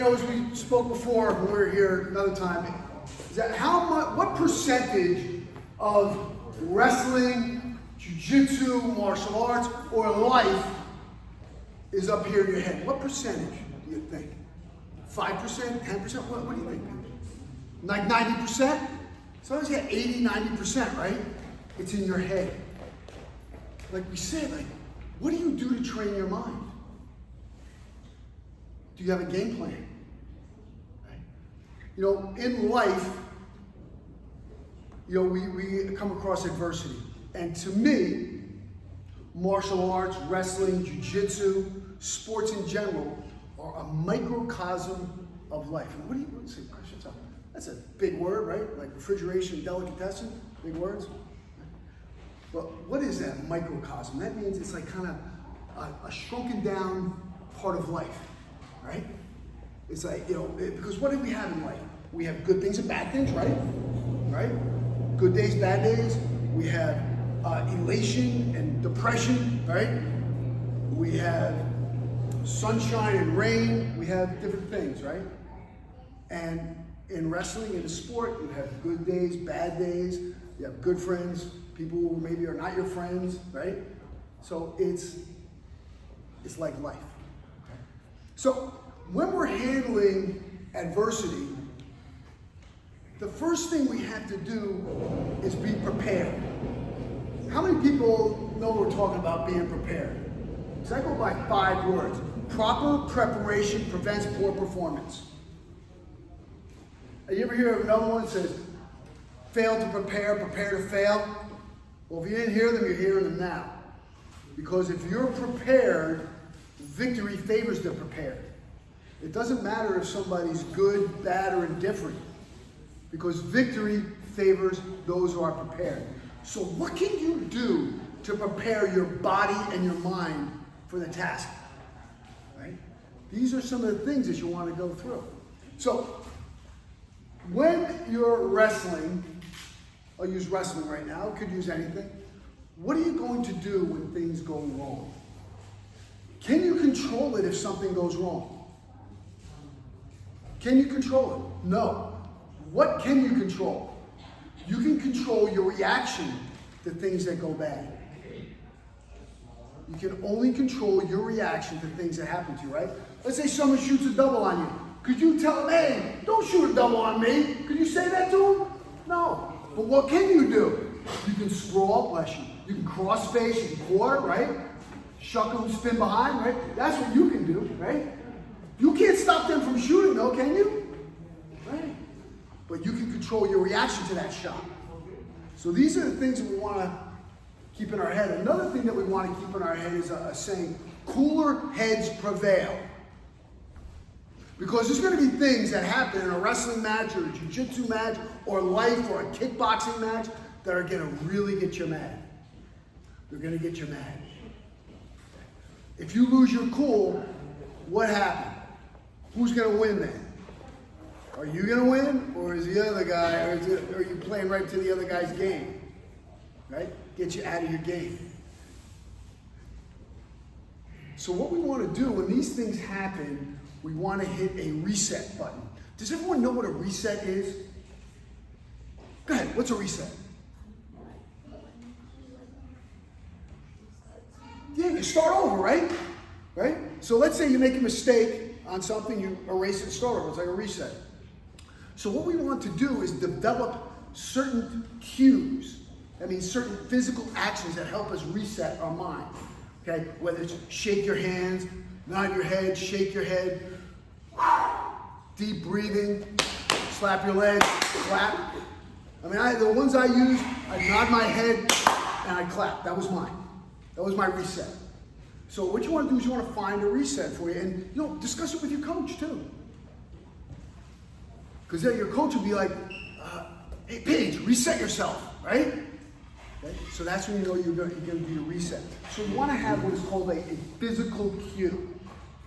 As we spoke before when we were here another time, is that what percentage of wrestling, jiu-jitsu, martial arts, or life is up here in your head? What percentage do you think? 5%, 10%? What do you think? Like 90%? Sometimes you get 80, 90%, right? It's in your head. Like we said, what do you do to train your mind? Do you have a game plan? Right? In life, we come across adversity. And to me, martial arts, wrestling, jiu-jitsu, sports in general are a microcosm of life. And what do you say? That's a big word, right? Like refrigeration, delicatessen, big words. But what is that microcosm? That means it's like kind of a shrunken down part of life. Right? It's like, because what do we have in life? We have good things and bad things, right? Right? Good days, bad days. We have elation and depression, right? We have sunshine and rain. We have different things, right? And in wrestling, in a sport, you have good days, bad days. You have good friends, people who maybe are not your friends, right? So it's like life. So when we're handling adversity, the first thing we have to do is be prepared. How many people know we're talking about being prepared? So I go by 5 words. Proper preparation prevents poor performance. You ever hear of another one that says, fail to prepare, prepare to fail? Well, if you didn't hear them, you're hearing them now. Because if you're prepared, victory favors the prepared. It doesn't matter if somebody's good, bad, or indifferent, because victory favors those who are prepared. So what can you do to prepare your body and your mind for the task? Right? These are some of the things that you want to go through. So when you're wrestling, I'll use wrestling right now, could use anything. What are you going to do when things go wrong? Can you control it if something goes wrong? Can you control it? No. What can you control? You can control your reaction to things that go bad. You can only control your reaction to things that happen to you, right? Let's say someone shoots a double on you. Could you tell them, hey, don't shoot a double on me? Could you say that to him? No. But what can you do? You can scroll, bless you. You can cross face, you can quarter, right? Shuck them, spin behind, right? That's what you can do, right? You can't stop them from shooting, though, can you? Right? But you can control your reaction to that shot. So these are the things that we want to keep in our head. Another thing that we want to keep in our head is a saying, cooler heads prevail. Because there's going to be things that happen in a wrestling match or a jiu-jitsu match or life or a kickboxing match that are going to really get you mad. They're going to get you mad. If you lose your cool, what happened? Who's going to win then? Are you going to win, or is the other guy, or are you playing right to the other guy's game? Right? Get you out of your game. So what we want to do when these things happen, we want to hit a reset button. Does everyone know what a reset is? Go ahead, what's a reset? Yeah, you start over, right? Right? So let's say you make a mistake on something, you erase it and start over. It's like a reset. So what we want to do is develop certain cues. That means certain physical actions that help us reset our mind. Okay? Whether it's shake your hands, nod your head, shake your head, deep breathing, slap your legs, clap. The ones I use, I nod my head and I clap. That was mine. That was my reset. So what you want to do is you want to find a reset for you, and discuss it with your coach too. Because then your coach will be like, "Hey Paige, reset yourself," right? Okay? So that's when you know you're going to do your reset. So you want to have what is called a physical cue,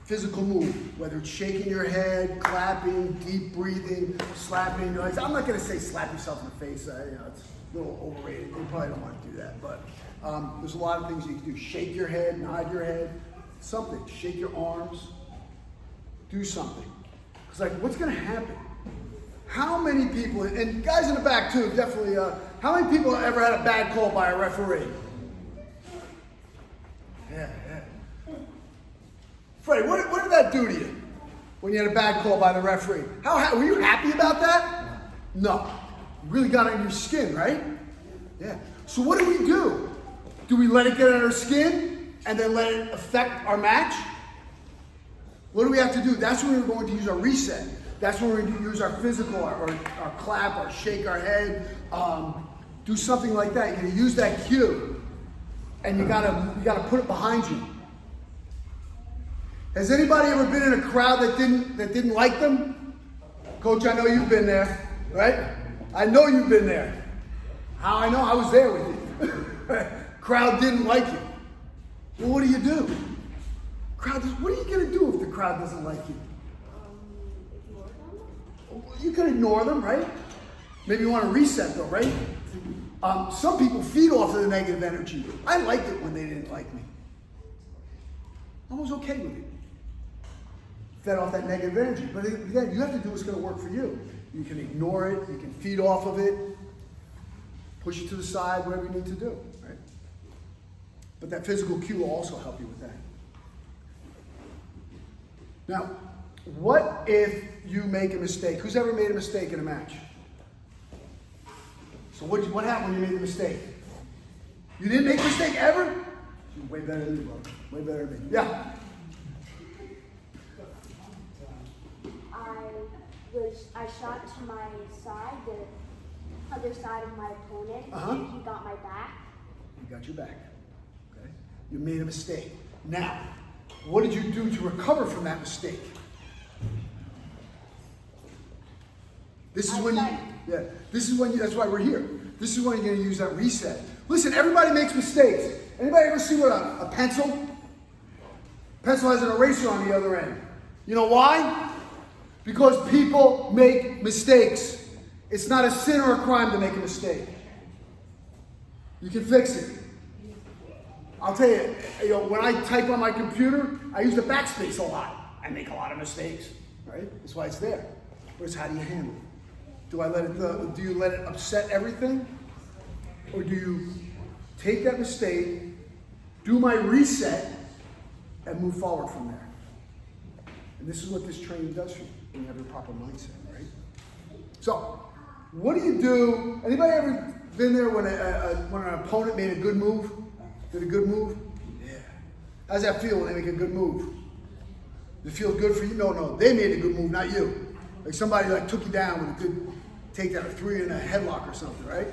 physical move, whether it's shaking your head, clapping, deep breathing, slapping your legs. I'm not going to say slap yourself in the face. It's a little overrated. You probably don't want to do that, but there's a lot of things you can do. Shake your head, nod your head, something. Shake your arms. Do something. It's like, what's going to happen? How many people, and guys in the back too, definitely, how many people have ever had a bad call by a referee? Yeah. Freddie, what did that do to you when you had a bad call by the referee? Were you happy about that? No. You really got under your skin, right? Yeah. So what do? Do we let it get under our skin and then let it affect our match? What do we have to do? That's when we're going to use our reset. That's when we're going to use our physical, or our clap, or shake our head, do something like that. You're going to use that cue, and you gotta put it behind you. Has anybody ever been in a crowd that didn't like them? Coach, I know you've been there, right? I know you've been there. How I know? I was there with you. Crowd didn't like you. Well, what do? What are you going to do if the crowd doesn't like you? Ignore them? You can ignore them, right? Maybe you want to reset though, right? Some people feed off of the negative energy. I liked it when they didn't like me. I was okay with it. Fed off that negative energy. But again, you have to do what's going to work for you. You can ignore it. You can feed off of it. Push it to the side, whatever you need to do, right? But that physical cue will also help you with that. Now, what if you make a mistake? Who's ever made a mistake in a match? So what happened when you made the mistake? You didn't make a mistake ever? You're way better than me, brother. Way better than me. Yeah. I shot to my side, the other side of my opponent, and he got my back. He got your back. Okay. You made a mistake. Now, what did you do to recover from that mistake? That's why we're here. This is when you're going to use that reset. Listen, everybody makes mistakes. Anybody ever see what a pencil? Pencil has an eraser on the other end. You know why? Because people make mistakes. It's not a sin or a crime to make a mistake. You can fix it. I'll tell you, when I type on my computer, I use the backspace a lot. I make a lot of mistakes, right? That's why it's there. But it's how do you handle it? Do you let it upset everything? Or do you take that mistake, do my reset, and move forward from there? And this is what this training does for you when you have your proper mindset, right? So, what do you do? Anybody ever been there when an opponent made a good move? Did a good move? Yeah. How does that feel when they make a good move? Does it feel good for you? No. They made a good move, not you. Like somebody took you down with a good takedown, or threw you in a headlock or something, right?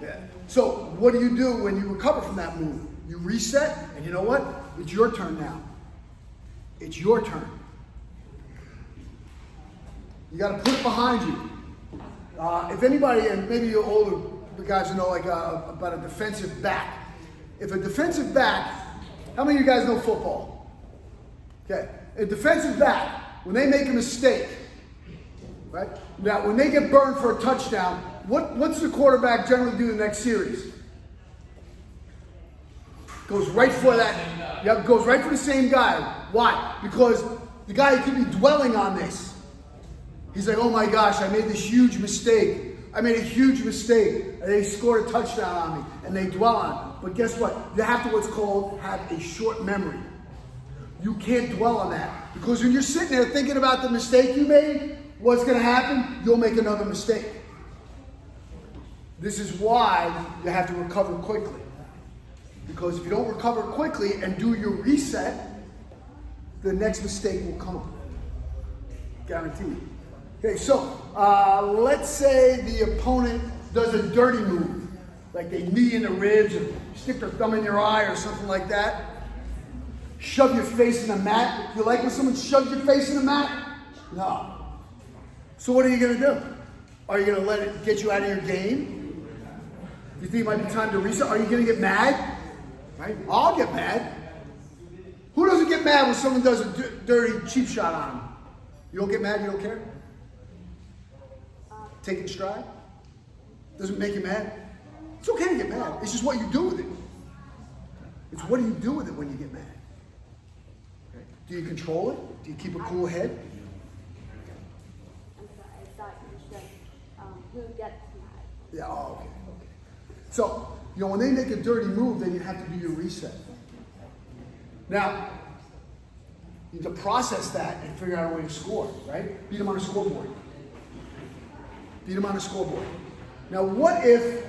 Yeah. So what do you do when you recover from that move? You reset, and you know what? It's your turn now. It's your turn. You got to put it behind you. If anybody, and maybe you older guys know about a defensive back. If a defensive back, how many of you guys know football? Okay, a defensive back, when they make a mistake, right? Now, when they get burned for a touchdown, what's the quarterback generally do in the next series? Goes right for that. Yep, goes right for the same guy. Why? Because the guy could be dwelling on this. He's like, oh my gosh, I made this huge mistake. I made a huge mistake. And they scored a touchdown on me. And they dwell on it. But guess what? You have to have a short memory. You can't dwell on that. Because when you're sitting there thinking about the mistake you made, what's going to happen? You'll make another mistake. This is why you have to recover quickly. Because if you don't recover quickly and do your reset, the next mistake will come. Guaranteed. Okay, so let's say the opponent does a dirty move, like they knee in the ribs or stick their thumb in your eye or something like that. Shove your face in the mat. You like when someone shoves your face in the mat? No. So what are you going to do? Are you going to let it get you out of your game? You think it might be time to reset? Are you going to get mad? Right? I'll get mad. Who doesn't get mad when someone does a dirty cheap shot on them? You don't get mad? You don't care? Take it in stride? Doesn't make you mad? It's okay to get mad. It's just what you do with it. It's what do you do with it when you get mad? Okay. Do you control it? Do you keep a cool head? who gets mad. Yeah, oh, okay. So, when they make a dirty move, then you have to do your reset. Now, you need to process that and figure out a way to score, right? Beat them on a scoreboard. Beat them on a scoreboard. Now, what if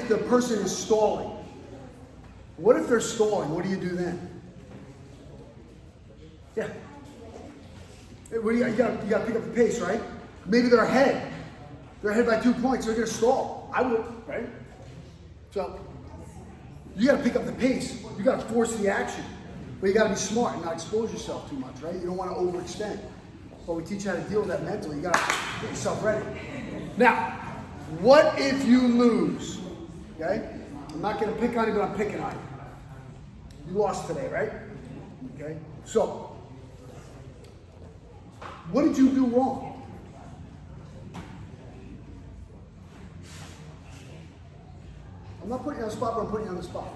the person is stalling? What if they're stalling? What do you do then? Yeah. What do you got to pick up the pace, right? Maybe they're ahead. They're ahead by 2 points. They're going to stall. I would, right? So you got to pick up the pace. You got to force the action. But you got to be smart and not expose yourself too much, right? You don't want to overextend. But we teach you how to deal with that mentally. You got to get yourself ready. Now, what if you lose? Okay? I'm not going to pick on you, but I'm picking on you. You lost today, right? Okay? So, what did you do wrong? I'm not putting you on the spot, but I'm putting you on the spot.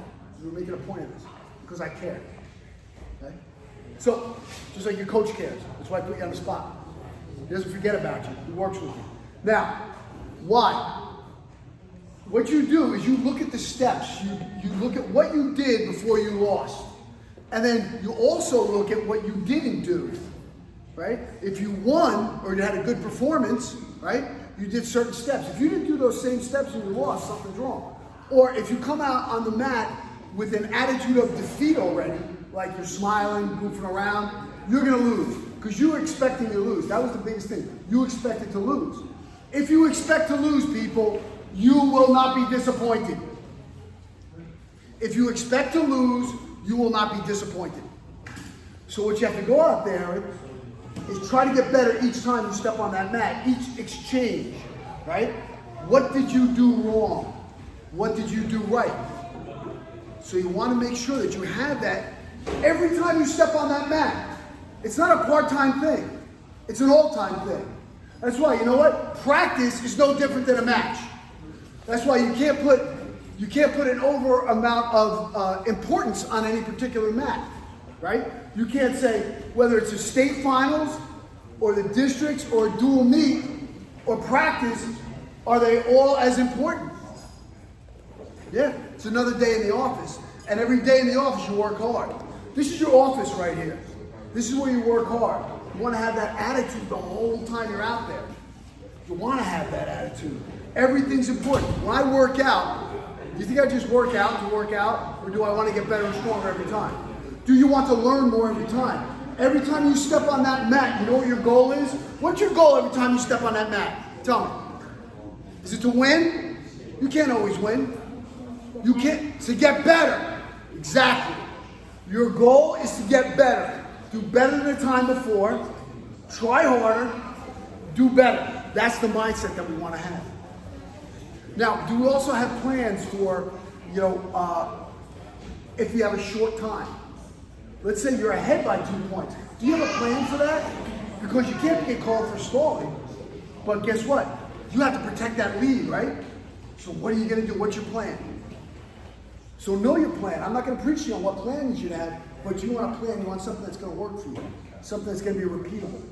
We're making a point of this because I care. Okay? So, just like your coach cares. That's why I put you on the spot. He doesn't forget about you. He works with you. Now, why? What you do is you look at the steps. You look at what you did before you lost. And then you also look at what you didn't do. Right? If you won or you had a good performance, right? You did certain steps. If you didn't do those same steps and you lost, something's wrong. Or if you come out on the mat with an attitude of defeat already, like you're smiling, goofing around, you're going to lose because you were expecting to lose. That was the biggest thing. You expected to lose. If you expect to lose, people, you will not be disappointed. If you expect to lose, you will not be disappointed. So what you have to go out there is try to get better each time you step on that mat, each exchange, right? What did you do wrong? What did you do right? So you want to make sure that you have that every time you step on that mat. It's not a part-time thing. It's an all-time thing. That's why, you know what? Practice is no different than a match. That's why you can't put an over amount of importance on any particular mat, right? You can't say whether it's a state finals or the districts or a dual meet or practice, are they all as important? Yeah, it's another day in the office. And every day in the office you work hard. This is your office right here. This is where you work hard. You want to have that attitude the whole time you're out there. You want to have that attitude. Everything's important. When I work out, do you think I just work out to work out? Or do I want to get better and stronger every time? Do you want to learn more every time? Every time you step on that mat, you know what your goal is? What's your goal every time you step on that mat? Tell me. Is it to win? You can't always win. You can't, to get better. Exactly. Your goal is to get better. Do better than the time before. Try harder. Do better. That's the mindset that we want to have. Now, do we also have plans for, if you have a short time? Let's say you're ahead by 2 points. Do you have a plan for that? Because you can't get called for stalling. But guess what? You have to protect that lead, right? So what are you going to do? What's your plan? So know your plan. I'm not going to preach to you on what plan you should have, but you want a plan. You want something that's going to work for you. Something that's going to be repeatable.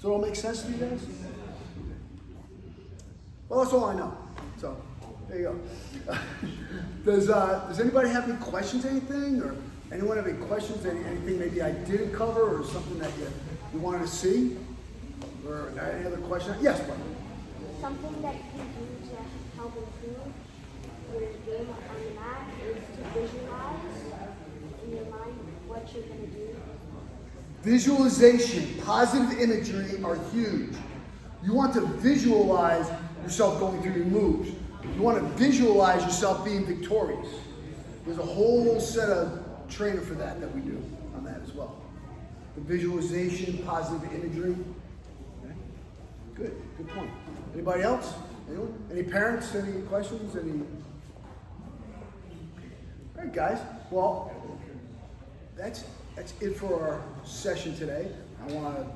So it all makes sense to you guys? Well, that's all I know. So there you go. Does anybody have any questions, anything? Or anyone have any questions, anything maybe I didn't cover or something that you wanted to see? Or any other question? Yes, buddy. Something that you can do to help improve your game on the mat is to visualize in your mind what you're going to do. Visualization, positive imagery are huge. You want to visualize yourself going through your moves. You want to visualize yourself being victorious. There's a whole set of training for that we do on that as well. The visualization, positive imagery. Okay. Good point. Anybody else? Anyone? Any parents? Any questions? Any? All right, guys. Well, that's it for our session today. I want to